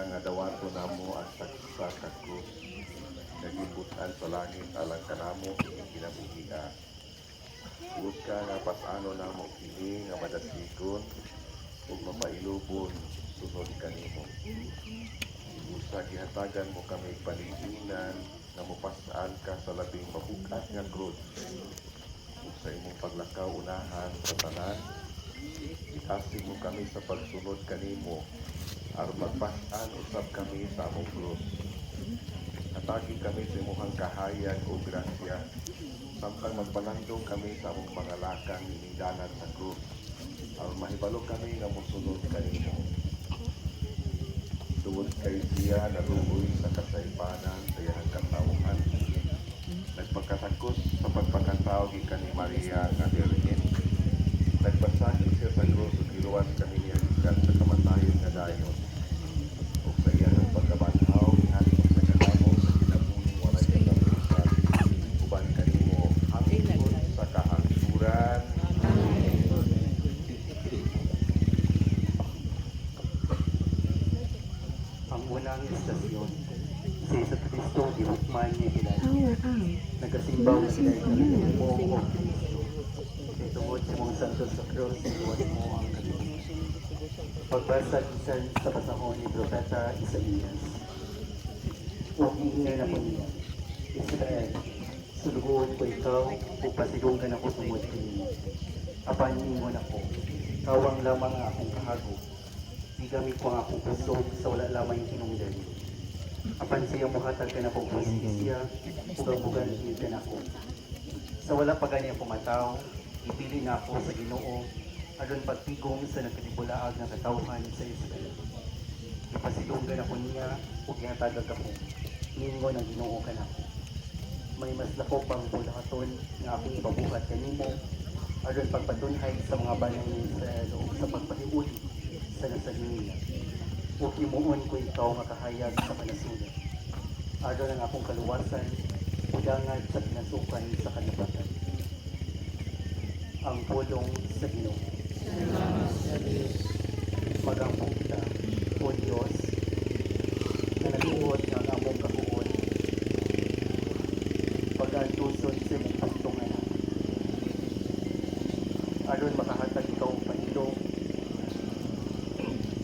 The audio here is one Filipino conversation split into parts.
nga dawato namo ang saksa ka krus. Nagibutan sa langit alang kanamo ining kinabuhi ka. Huwag ka nga pasano namo kini nga madasigon ug mapailubon sunod kanimo. Usa gihatagan mo kami paliginan nga mopasaan ka sa labing mabukat nga krus. Ug sa imong paglakaw unahan sa tanan, itasig mo kami sa pagsunod kanimo aron magpas-an usab kami sa among krus. Hatagi kami sa imong kahayag o grasya samtang magpalandong kami sa among mga lakang inindanan sa krus aron mahibalo kami nga mosunod kanimo. Tungod kay siya naluoy sa kasaypanan sa iyang katawhan, nagpagkasakos sa pagpakatao gikan ni Maria nga Virgin. Nagpasakit siya sa krus ug giluwas kami niya gikan sa kamatayon nga dayon. Ug sa iyang pagkabanhaw gihatod sa kanamo sa kinabuhing walay katapusan uban kanimo hangtod sa kahangturan. Ang unang istasyon, si Jesu Cristo gihukman niya ilan. Nagasimbaw na sila ng buong o Cristo. Tungod sa mga santo sa krus, iwas mo ang kalimutan. Pagbasa isan sa pasahon ni Propeta Isaías. Huwag iingay na po niya. Israel, sulugoon ko ikaw, upasigungan ako tungod kanino. Apanin mo na ko, kawang lamang ang akong kahago. Di gamit ko ang akong puso sa wala lamang yung kinungdan. Apan siya muhatag ka na kong justisya, ugang-ugan ka na ko. Sa wala pa ganyan pumataw, ipili na ako sa Ginoo, aron pagtigong sa nagkatibulaag na katawhan sa Israel. Ipasilunggan ako niya, ug ihatagag ako, ningon ang Ginoo ka na ko. May mas lako pang bulahaton nga akong ipabuhat kanimo, aron pagpatunhay sa mga banay ni Israel o sa pagpahibuli sa nasalinila. Ug imuon ko ikaw makahayag sa kanasulat. Aron ang akong kaluwasan, udangan sa pinasukan sa kanapatan. Ang pulong sa Ginoo. Magampong kita, O Diyos, na nagbuot ng among kabuon, pag-antuson sa imong pagtong anak. Aron makahatag ikaw ang panilo,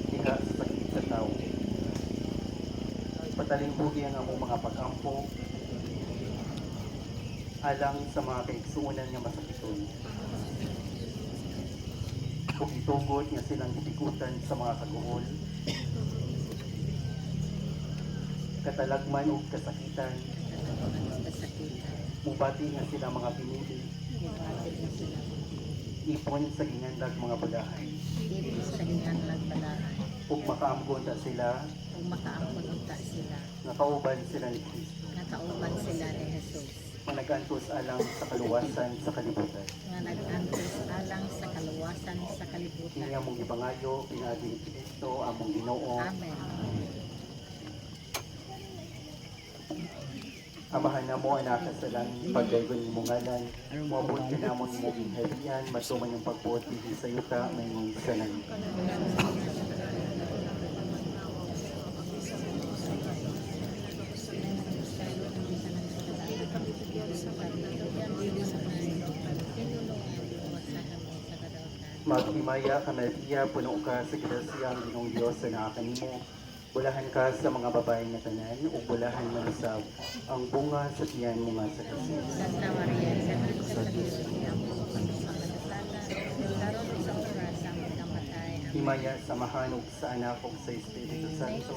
diha sa sakit sa tao. Patalingbugi ang among mga pag-ampo, alang sa mga kaigsuunan nga masakiton. Kung itugod nga silang gitikutan sa mga kaguol, katalagman o kasakitan, mubati nga sila mga pinili, ipon sa gingandag mga balahan, ug makaamgon ta sila, nakauban sila ni Kristo, managantos alang sa kaluwasan sa kalibutan. Kini among ibangayo, pinagi ni Kristo, among Ginoo. Amen. Amahan na mo, anak sa langit, pagdaygon ni mong ngalan, muabot ka namon mo ginharian, matuman yung pagbuot ni sa yuta, may mong sa langit. Maghimaya ka Maria, puno ka sa grasya ang Ginoong Diyos sa nakakanimo. Bulahan ka sa mga babae na tanan, o bulahan malusab ang bunga sa tiyan mo nga sa kasin. Santa Maria, sa Diyos, Himaya sa mahanog sa anak o sa Espiritu Santo.